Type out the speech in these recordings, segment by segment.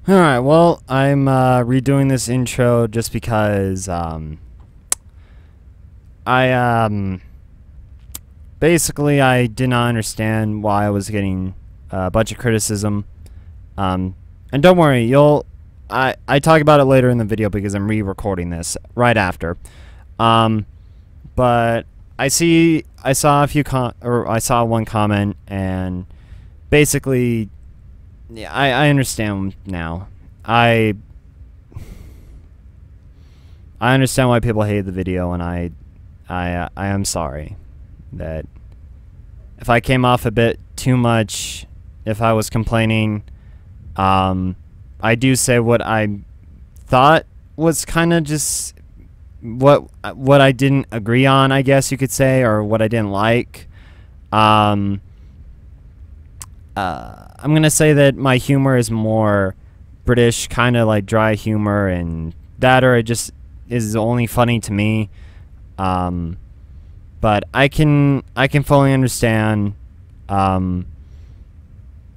Alright, well, I'm redoing this intro just because basically I did not understand why I was getting a bunch of criticism. And don't worry, I talk about it later in the video because I'm re-recording this right after. But I saw one comment, and basically, yeah, I understand now. I understand why people hate the video, and I am sorry that if I came off a bit too much, if I was complaining. I do say what I thought was kind of just what I didn't agree on, I guess you could say, or what I didn't like. I'm gonna say that my humor is more British, kind of like dry humor, and that, or it just is only funny to me. But I can fully understand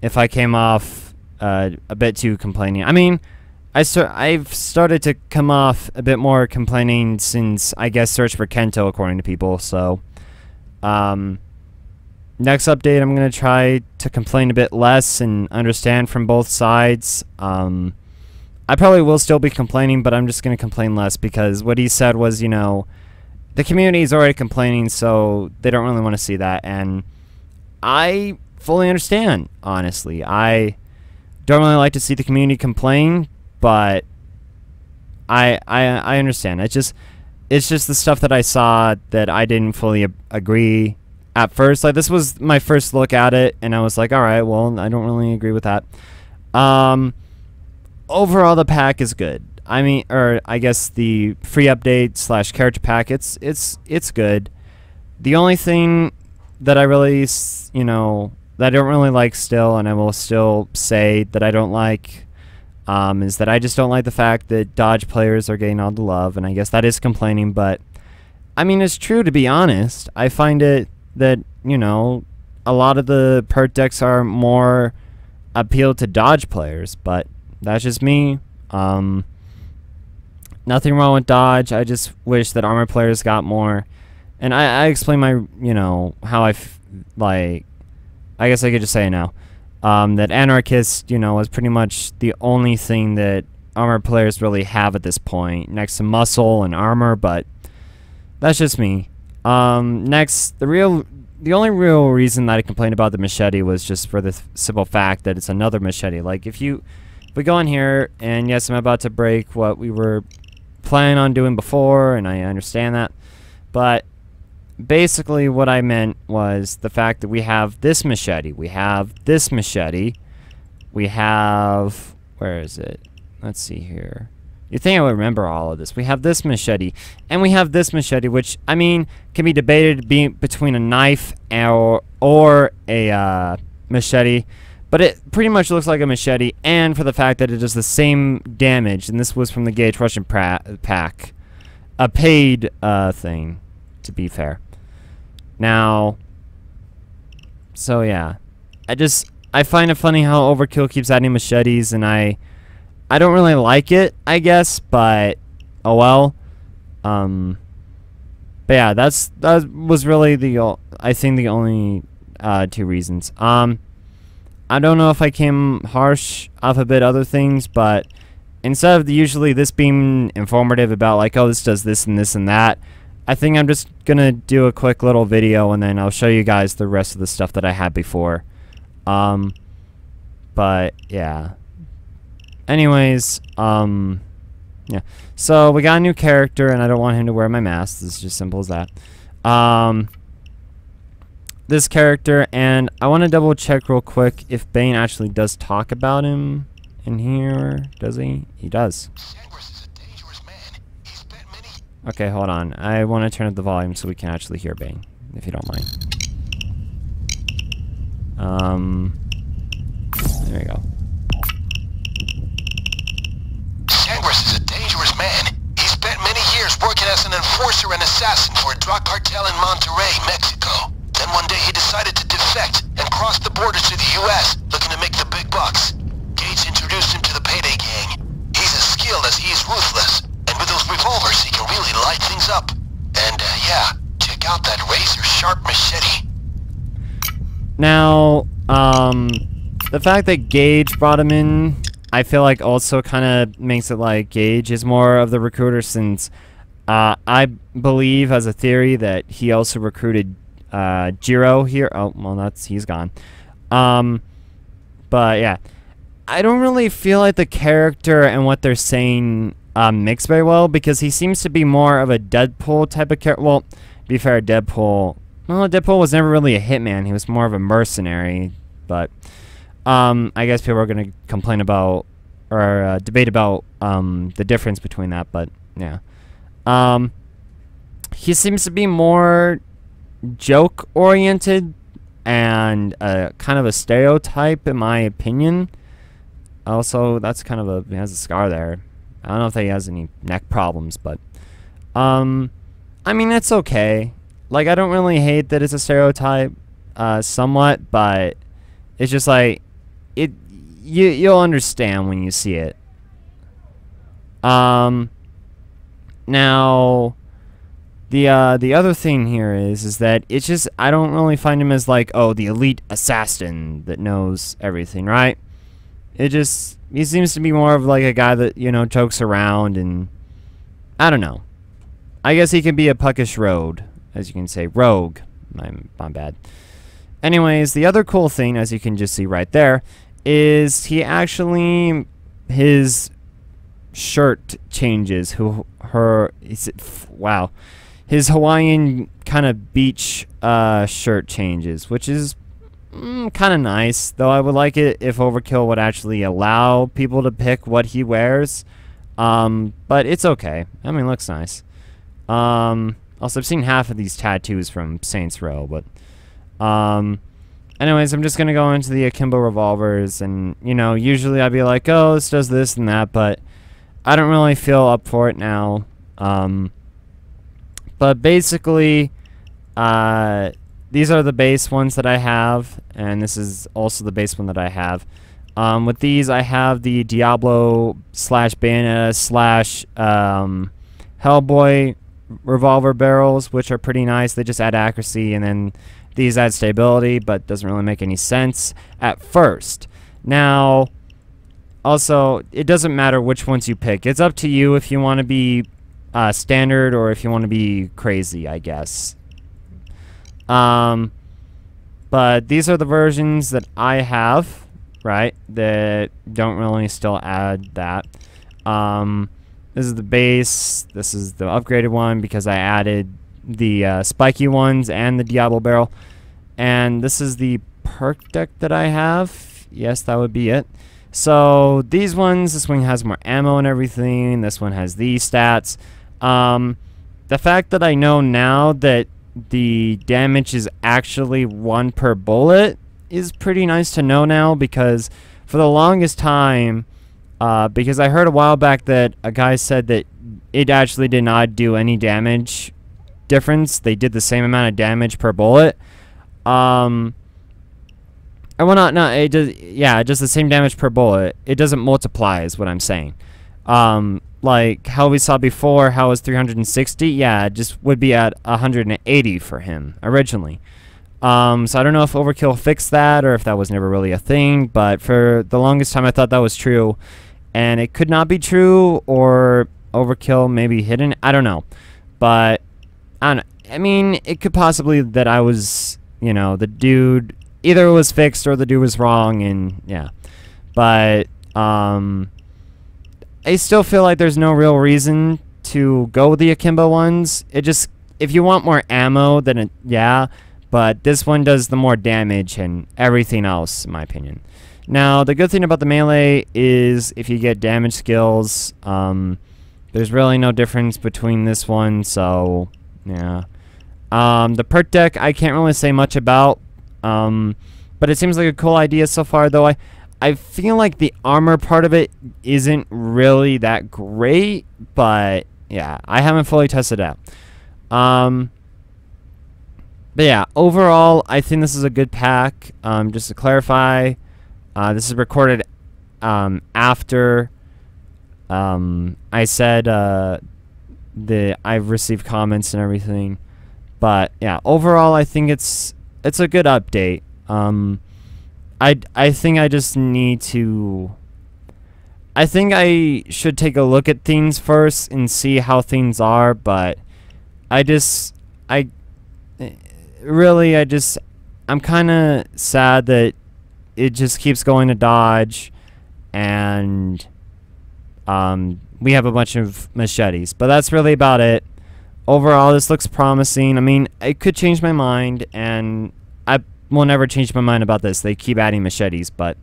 if I came off a bit too complaining. I mean, I've started to come off a bit more complaining since, I guess, Search for Kento, according to people. So next update, I'm going to try to complain a bit less and understand from both sides. I probably will still be complaining, but I'm just going to complain less because what he said was, you know, the community is already complaining, so they don't really want to see that. And I fully understand, honestly. I don't really like to see the community complain, but I understand. It's just the stuff that I saw that I didn't fully agree at first. Like, this was my first look at it, and I was like, all right, well, I don't really agree with that. Overall, the pack is good. I mean, or I guess the free update / character pack, it's good. The only thing that I really, you know, that I don't really like still, and I will still say that I don't like, is that I just don't like the fact that dodge players are getting all the love, and I guess that is complaining, but I mean, it's true, to be honest. I find it that, you know, a lot of the perk decks are more appealed to dodge players, but that's just me. Nothing wrong with dodge. I just wish that armor players got more. And I explain my, you know, how like, I guess I could just say it now. That anarchist, you know, is pretty much the only thing that armor players really have at this point, next to muscle and armor, but that's just me. Next, the only real reason that I complained about the machete was just for the simple fact that it's another machete. Like, if we go in here, and yes, I'm about to break what we were planning on doing before, and I understand that, but basically what I meant was the fact that we have this machete, we have this machete, we have, where is it? Let's see here. You'd think I would remember all of this. We have this machete, and we have this machete, which, I mean, can be debated between a knife or a machete, but it pretty much looks like a machete, and for the fact that it does the same damage, and this was from the Gage Russian pack. A paid thing, to be fair. Now, so yeah. I find it funny how Overkill keeps adding machetes, and I don't really like it, I guess, but oh well. But yeah, that was really I think the only two reasons. I don't know if I came harsh off a bit other things, but instead of usually this being informative about like, oh, this does this and this and that, I think I'm just gonna do a quick little video, and then I'll show you guys the rest of the stuff that I had before. But yeah. Anyways, yeah. So we got a new character, and I don't want him to wear my mask. It's just simple as that. This character, and I want to double check real quick if Bane actually does talk about him in here. Does he? He does. Sangres is a dangerous man. He spent many... Okay, hold on. I want to turn up the volume so we can actually hear Bane, if you don't mind. There we go. Sangres is a dangerous man. He spent many years working as an enforcer and assassin for a drug cartel in Monterrey, Mexico. Then one day he decided to defect and cross the border to the US, looking to make the big bucks. Gage introduced him to the Payday machete. Now, the fact that Gage brought him in, I feel like also kind of makes it like Gage is more of the recruiter, since I believe as a theory that he also recruited Jiro here. Oh, well, he's gone. But yeah, I don't really feel like the character and what they're saying mix very well, because he seems to be more of a Deadpool type of character. Well, to be fair, Deadpool was never really a hitman. He was more of a mercenary. But I guess people are going to complain about or debate about the difference between that. But yeah, he seems to be more joke oriented and kind of a stereotype, in my opinion. Also, that's kind of he has a scar there. I don't know if he has any neck problems, but I mean, it's okay. Like, I don't really hate that it's a stereotype, somewhat, but it's just like you'll understand when you see it. Now, the other thing here is that it's just, I don't really find him as like, oh, the elite assassin that knows everything, right? He seems to be more of like a guy that, you know, jokes around, and I don't know. I guess he can be a puckish rogue, as you can say. Rogue. My bad. Anyways, the other cool thing, as you can just see right there, is his shirt changes. Wow. His Hawaiian kind of beach shirt changes, which is kind of nice, though I would like it if Overkill would actually allow people to pick what he wears. But it's okay. I mean, it looks nice. Also, I've seen half of these tattoos from Saints Row, but anyways, I'm just gonna go into the akimbo revolvers, and you know, usually I'd be like, oh, this does this and that, but I don't really feel up for it now. But basically, these are the base ones that I have, and this is also the base one that I have. With these, I have the Diablo / Bayonetta / Hellboy revolver barrels, which are pretty nice. They just add accuracy, and then these add stability, but doesn't really make any sense at first. Now, also, it doesn't matter which ones you pick. It's up to you if you want to be standard or if you want to be crazy, I guess. But these are the versions that I have, right, that don't really still add that. This is the base. This is the upgraded one because I added the spiky ones and the Diablo barrel. And this is the perk deck that I have. Yes, that would be it. So these ones, this one has more ammo and everything. This one has these stats. The fact that I know now that the damage is actually 1 per bullet is pretty nice to know now, because for the longest time, because I heard a while back that a guy said that it actually did not do any damage difference. They did the same amount of damage per bullet. Well, it does, yeah, just the same damage per bullet. It doesn't multiply, is what I'm saying. Like how we saw before, how it was 360, yeah, it just would be at 180 for him originally. So I don't know if Overkill fixed that or if that was never really a thing, but for the longest time I thought that was true, and it could not be true, or Overkill maybe hidden, I don't know. But I don't know. I mean, it could possibly that I was, you know, the dude, either it was fixed or the dude was wrong, and yeah. But I still feel like there's no real reason to go with the akimbo ones. It just, if you want more ammo, then it, yeah, but this one does the more damage and everything else, in my opinion. Now, the good thing about the melee is if you get damage skills, there's really no difference between this one, so yeah. The perk deck I can't really say much about, but it seems like a cool idea so far, though I feel like the armor part of it isn't really that great, but yeah, I haven't fully tested it out. But yeah, overall, I think this is a good pack. Just to clarify, this is recorded after I said I've received comments and everything. But yeah, overall I think it's a good update. I think I just need to. I think I should take a look at things first and see how things are, but I'm kind of sad that it just keeps going to dodge, and we have a bunch of machetes, but that's really about it. Overall, this looks promising. I mean, I could change my mind, and I will never change my mind about this. They keep adding machetes, but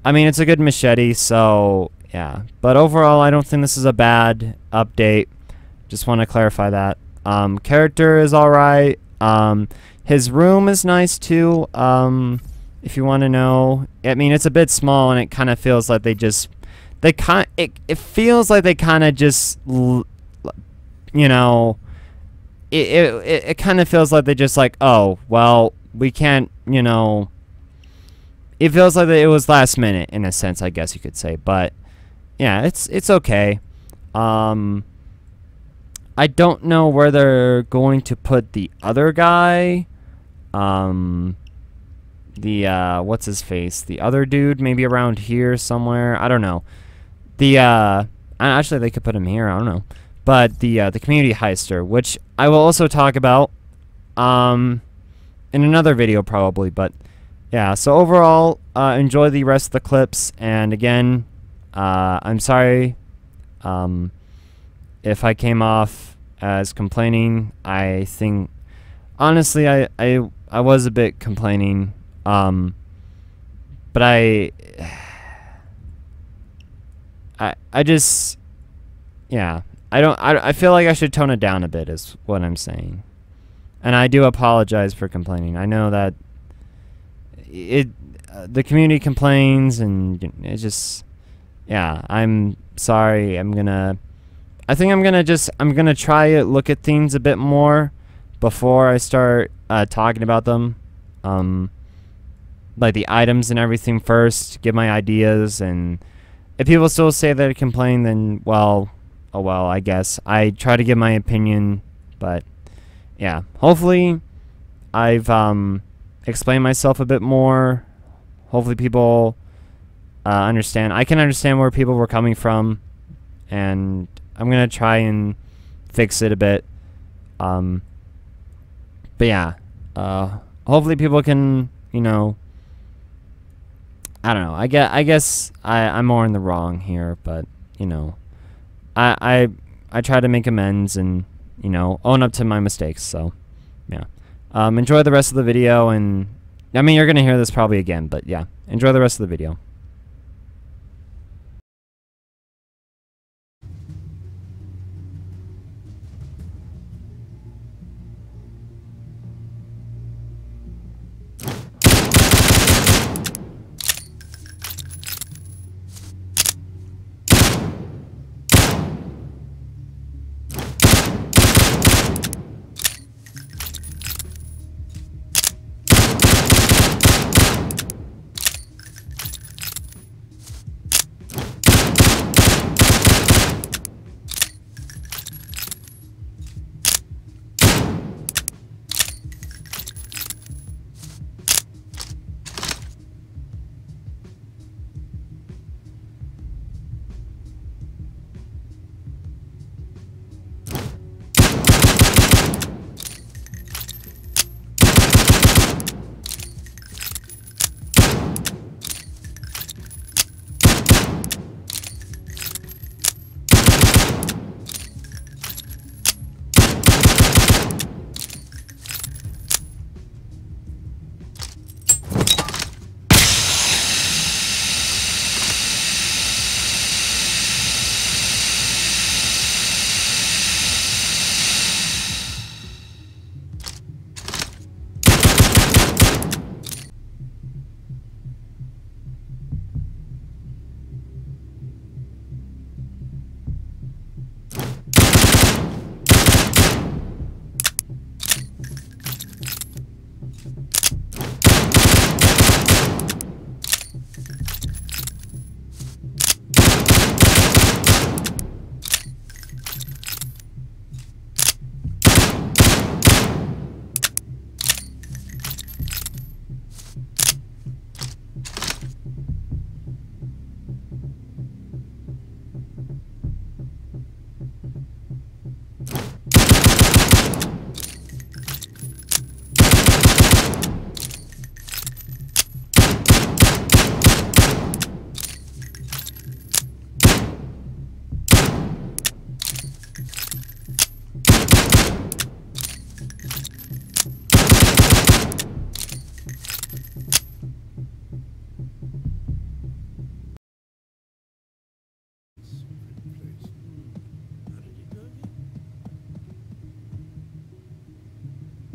I mean, it's a good machete, so yeah. But overall, I don't think this is a bad update. Just want to clarify that. Character is alright. His room is nice too. If you want to know, I mean, it's a bit small, and it kind of feels like it feels like they kind of just, you know, it kind of feels like they just like, oh, well, we can't, you know. It feels like it was last minute in a sense, I guess you could say, but yeah, it's okay. I don't know where they're going to put the other guy. What's his face? The other dude, maybe around here somewhere. I don't know. Actually, they could put him here. I don't know. But the community heister, which I will also talk about in another video probably. But yeah, so overall, enjoy the rest of the clips. And again, I'm sorry if I came off as complaining. I think honestly, I was a bit complaining. But I just, yeah, I feel like I should tone it down a bit is what I'm saying. And I do apologize for complaining. I know that the community complains, and it's just, yeah, I'm sorry. I'm gonna try to look at things a bit more before I start talking about them. Like the items and everything first, give my ideas, and if people still say that I complain, then well, oh well, I guess. I try to give my opinion, but yeah, hopefully I've explained myself a bit more. Hopefully people understand. I can understand where people were coming from, and I'm gonna try and fix it a bit. But yeah, hopefully people can, you know, I don't know. I guess I'm more in the wrong here, but you know, I try to make amends and, you know, own up to my mistakes. So yeah, enjoy the rest of the video, and I mean, you're gonna hear this probably again, but yeah, enjoy the rest of the video.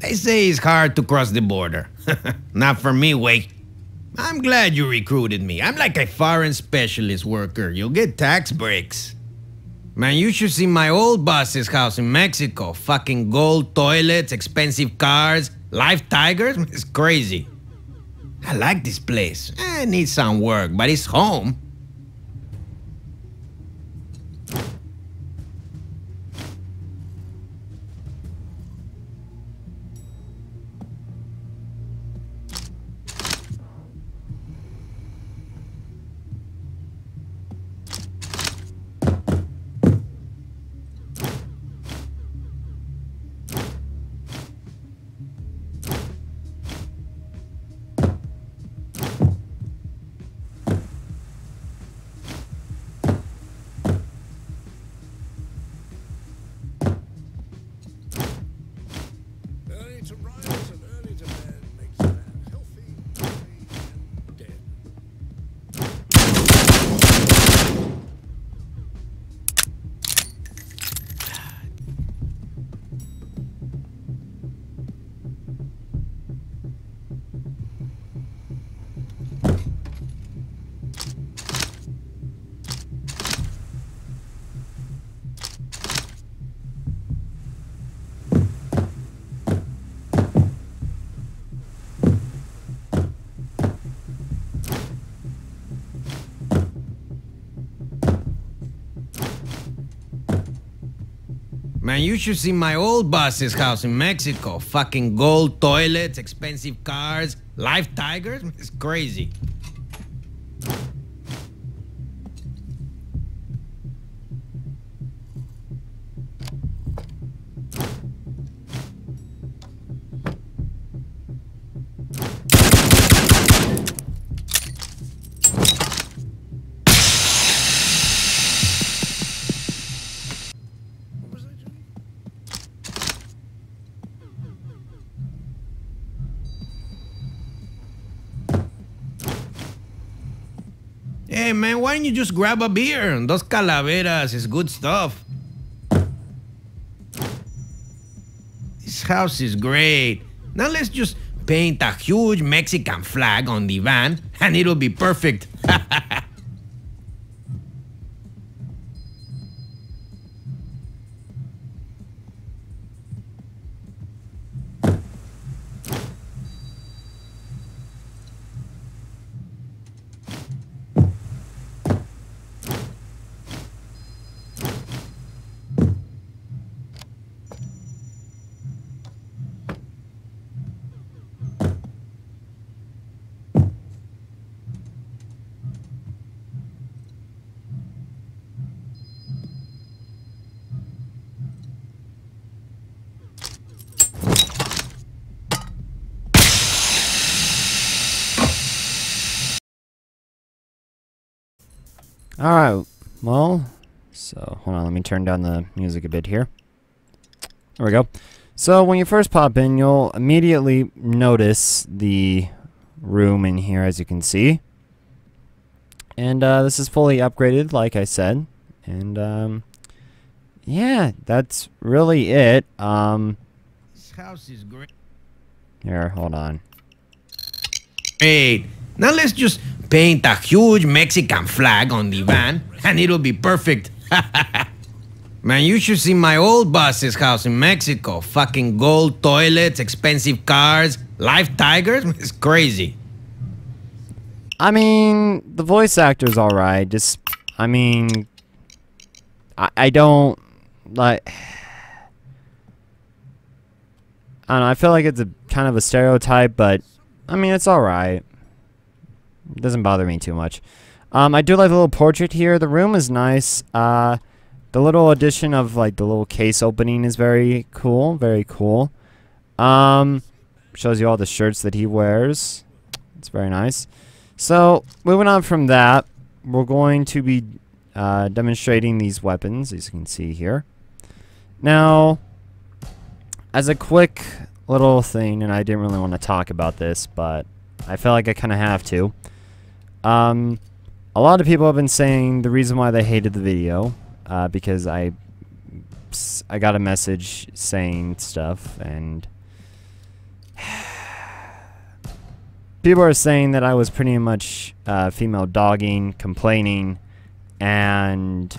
They say it's hard to cross the border. Not for me, wait. I'm glad you recruited me. I'm like a foreign specialist worker. You'll get tax breaks. Man, you should see my old boss's house in Mexico. Fucking gold toilets, expensive cars, live tigers. It's crazy. I like this place. It needs some work, but it's home. Early to rise and early to bed makes a man healthy, happy, and dead. Man, you should see my old boss's house in Mexico. Fucking gold toilets, expensive cars, live tigers. It's crazy. What was I doing? Hey, man, why don't you just grab a beer? Those calaveras is good stuff. This house is great. Now let's just paint a huge Mexican flag on the van, and it'll be perfect. Alright, well, so hold on, let me turn down the music a bit here. There we go. So when you first pop in, you'll immediately notice the room in here, as you can see. And this is fully upgraded, like I said. And yeah, that's really it. This house is great. Here, hold on. Great. Now let's just paint a huge Mexican flag on the van, and it'll be perfect. Man, you should see my old boss's house in Mexico. Fucking gold toilets, expensive cars, live tigers. It's crazy. I mean, the voice actor's alright. Just, I mean, I don't, like, I don't know, I feel like it's a kind of a stereotype, but, I mean, it's alright. It doesn't bother me too much. I do like the little portrait here. The room is nice. The little addition of, like, the little case opening is very cool. Very cool. Shows you all the shirts that he wears. It's very nice. So, moving on from that, we're going to be demonstrating these weapons, as you can see here. Now, as a quick little thing, and I didn't really want to talk about this, but I feel like I kind of have to. A lot of people have been saying the reason why they hated the video, because I got a message saying stuff, and people are saying that I was pretty much female dogging, complaining, and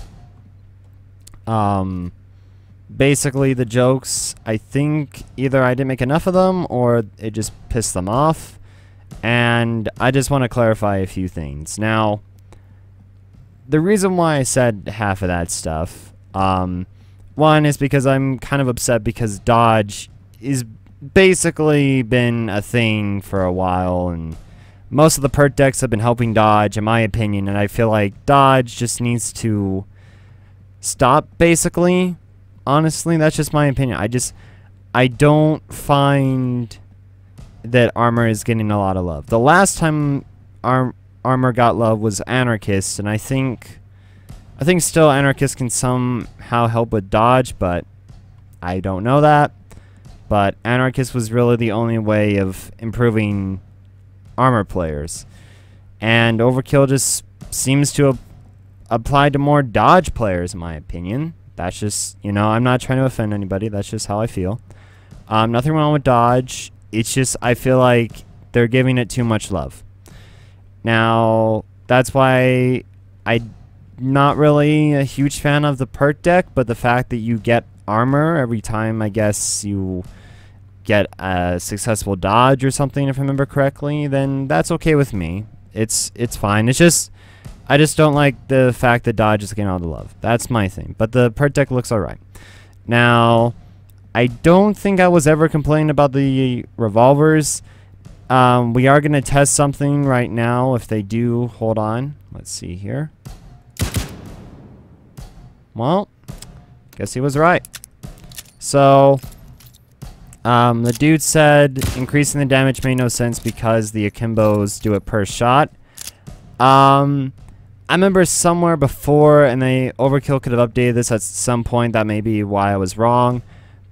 basically the jokes, I think either I didn't make enough of them or it just pissed them off. And I just want to clarify a few things. Now, the reason why I said half of that stuff, one is because I'm kind of upset because dodge is basically been a thing for a while, and most of the perk decks have been helping dodge, in my opinion, and I feel like dodge just needs to stop, basically. Honestly, that's just my opinion. I don't find that armor is getting a lot of love. The last time armor got love was anarchist, and I think still anarchist can somehow help with dodge, but I don't know that. But anarchist was really the only way of improving armor players, and overkill just seems to apply to more dodge players, in my opinion. That's just, you know, I'm not trying to offend anybody, that's just how I feel. Nothing wrong with dodge, it's just I feel like they're giving it too much love. Now, that's why I'm not really a huge fan of the perk deck, but the fact that you get armor every time, I guess, you get a successful dodge or something, if I remember correctly, then that's okay with me. It's fine. It's just, I just don't like the fact that dodge is getting all the love. That's my thing. But the perk deck looks alright. Now, I don't think I was ever complaining about the revolvers. We are going to test something right now. If they do, hold on. Let's see here. Well, guess he was right. So, the dude said increasing the damage made no sense because the akimbos do it per shot. I remember somewhere before, and Overkill could have updated this at some point. That may be why I was wrong.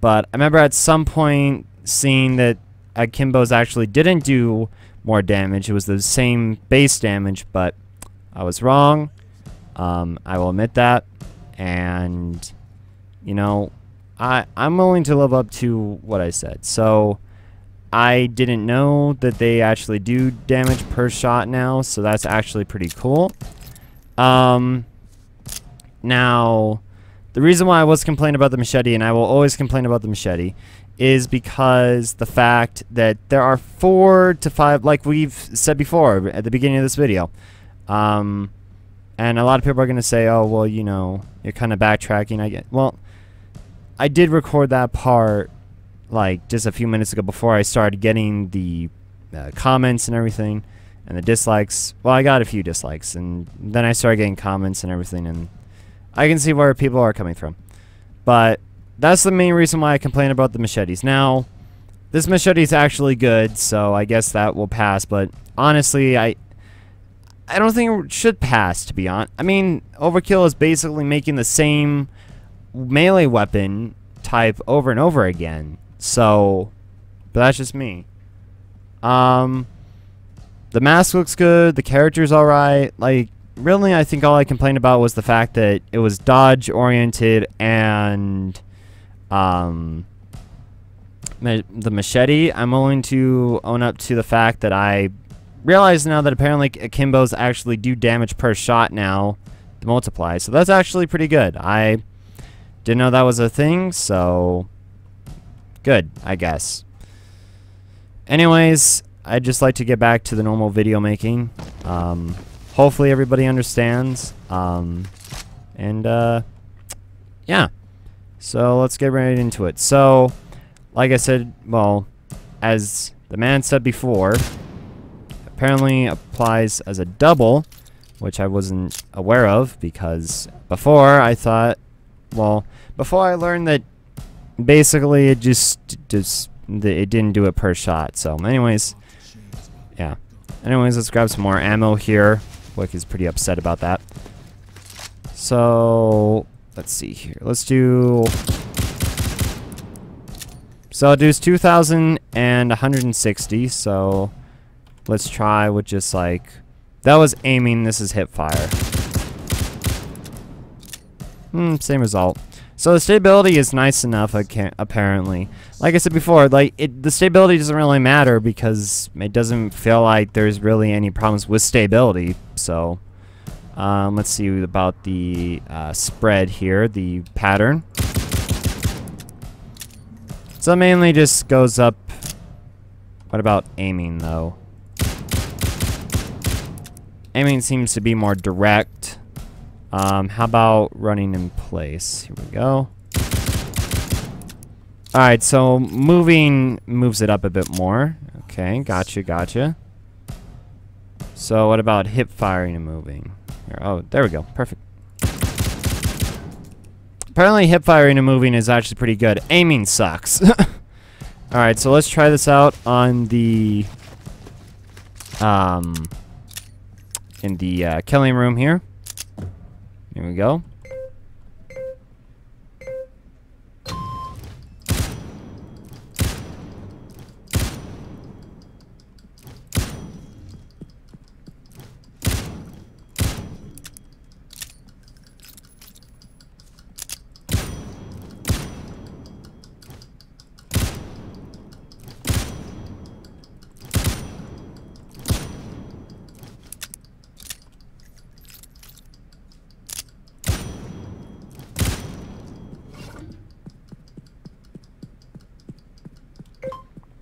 But I remember at some point seeing that akimbos actually didn't do more damage. It was the same base damage, but I was wrong. I will admit that. And, you know, I'm willing to live up to what I said. So, I didn't know that they actually do damage per shot now, so that's actually pretty cool. Now, the reason why I was complaining about the machete, and I will always complain about the machete, is because the fact that there are 4 to 5, like we've said before at the beginning of this video. And a lot of people are going to say, oh, well, you know, you're kind of backtracking. Well, I did record that part, like, just a few minutes ago before I started getting the comments and everything, and the dislikes. Well, I got a few dislikes, and then I started getting comments and everything, and I can see where people are coming from. But that's the main reason why I complain about the machetes. Now, this machete is actually good, so I guess that will pass, but honestly, I don't think it should pass, to be honest. I mean, Overkill is basically making the same melee weapon type over and over again. So, but that's just me. The mask looks good. The character's alright. Like, really, I think all I complained about was the fact that it was dodge-oriented and, the machete. I'm willing to own up to the fact that I realize now that apparently akimbos actually do damage per shot now to multiply. So that's actually pretty good. I didn't know that was a thing, so good, I guess. Anyways, I'd just like to get back to the normal video making. Hopefully everybody understands. Yeah. So let's get right into it. So, like I said, well, as the man said before, apparently applies as a double, which I wasn't aware of because before I thought, well, before I learned that basically it it didn't do it per shot. So anyways, yeah. Anyways, let's grab some more ammo here. Wick is pretty upset about that. So let's see here. Let's do. So it does 2,160. So let's try with just like that was aiming. This is hip fire. Same result. So the stability is nice enough, apparently. Like I said before, like the stability doesn't really matter because it doesn't feel like there's really any problems with stability. So let's see about the spread here, the pattern. So it mainly just goes up. What about aiming though? Aiming seems to be more direct. How about running in place? Here we go. Alright, so moving moves it up a bit more. Okay, gotcha. So what about hip firing and moving? Here, oh, there we go. Perfect. Apparently hip firing and moving is actually pretty good. Aiming sucks. Alright, so let's try this out on the in the killing room here. Here we go.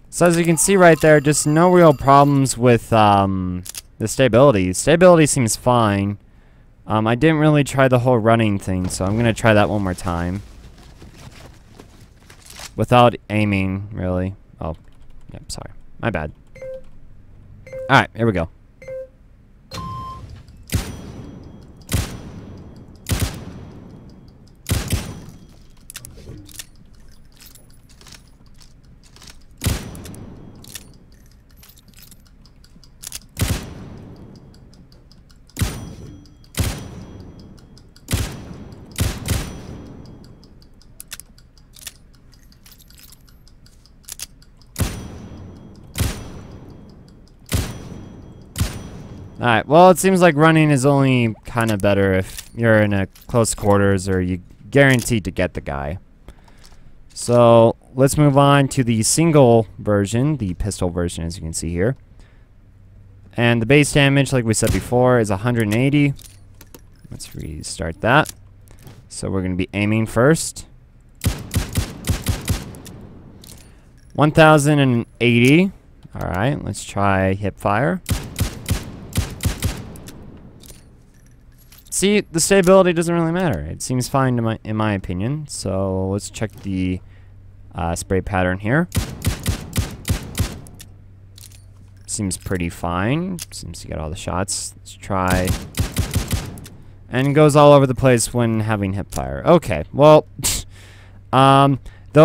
So as you can see right there, just no real problems with the stability. Stability seems fine. I didn't really try the whole running thing, so I'm going to try that one more time. Without aiming, really. Oh, yep, sorry. My bad. Alright, here we go. Alright, well, it seems like running is only kind of better if you're in a close quarters or you guaranteed to get the guy. So, let's move on to the single version, the pistol version, as you can see here. And the base damage, like we said before, is 180. Let's restart that. So we're going to be aiming first. 1080. Alright, let's try hip fire. See, the stability doesn't really matter. It seems fine to in my opinion. So let's check the spray pattern here. Seems pretty fine. Seems to get all the shots. Let's try. And goes all over the place when having hip fire. Okay, well, though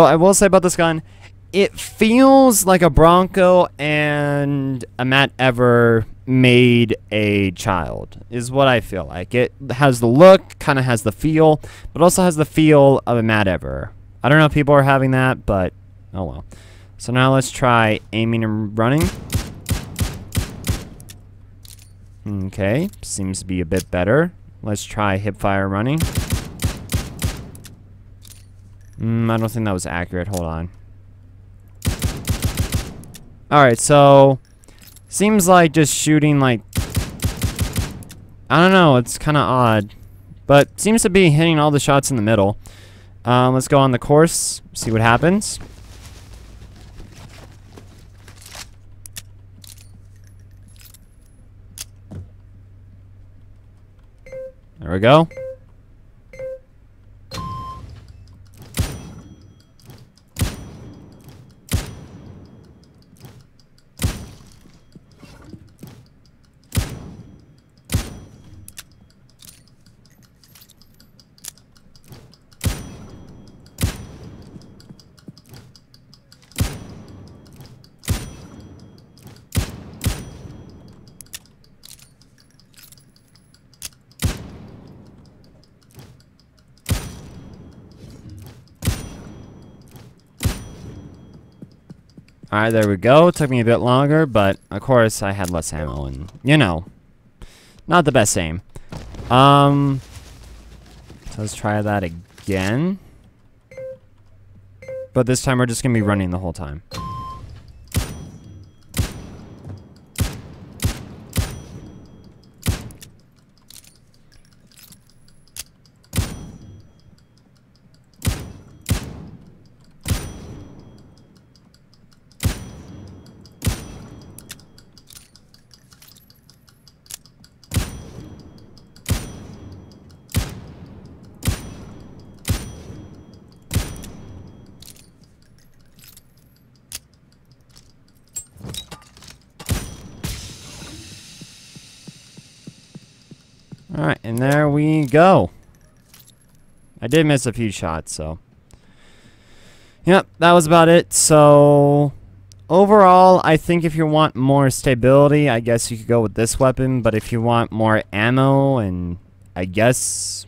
I will say about this gun, it feels like a Bronco and a Matt Ever made a child, is what I feel like. It has the look, kind of has the feel, but also has the feel of a Matt Ever. I don't know if people are having that, but oh well. So now let's try aiming and running. Okay, seems to be a bit better. Let's try hip fire running. I don't think that was accurate. Hold on. Alright, so seems like just shooting like, I don't know, it's kind of odd, but seems to be hitting all the shots in the middle. Let's go on the course, see what happens. There we go. Alright, there we go. It took me a bit longer, but of course I had less ammo and, you know, not the best aim. So let's try that again. But this time we're just going to be running the whole time. Alright, and there we go. I did miss a few shots, so. Yep, that was about it. So, overall, I think if you want more stability, I guess you could go with this weapon. But if you want more ammo and, I guess,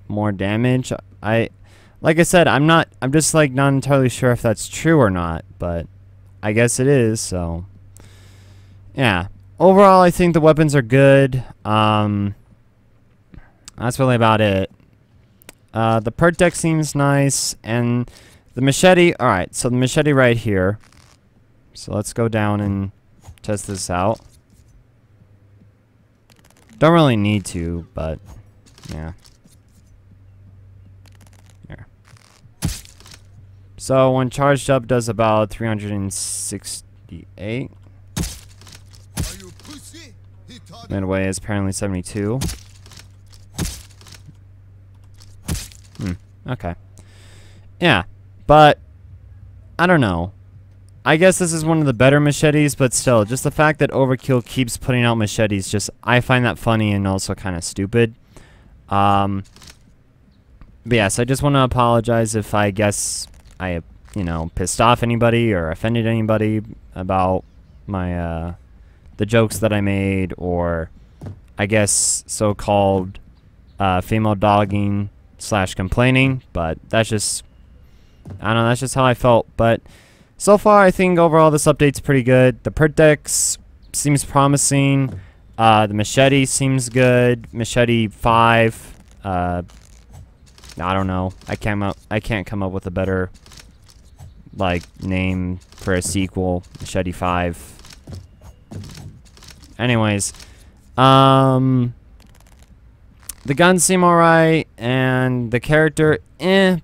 more damage, like I said, I'm just, like, not entirely sure if that's true or not. But I guess it is, so. Yeah. Overall, I think the weapons are good. That's really about it. The perk deck seems nice, and the machete. Alright, so the machete right here. So let's go down and test this out. Don't really need to, but yeah. Here. So when charged up, does about 368. Midway is apparently 72. Okay. Yeah, but I don't know. I guess this is one of the better machetes, but still, just the fact that Overkill keeps putting out machetes, just I find that funny and also kind of stupid. But yes, I just want to apologize if I guess I, pissed off anybody or offended anybody about my the jokes that I made, or I guess so-called female dogging / complaining, but that's just, I don't know, that's just how I felt. But so far, I think overall this update's pretty good. The perk decks seems promising. The machete seems good. Machete 5. I don't know. I can't come up with a better name for a sequel. Machete 5. Anyways, the guns seem alright, and the character,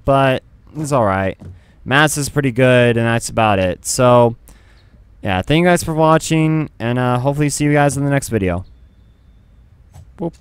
but it's alright. Mass is pretty good, and that's about it. So, yeah, thank you guys for watching, and hopefully see you guys in the next video. Boop.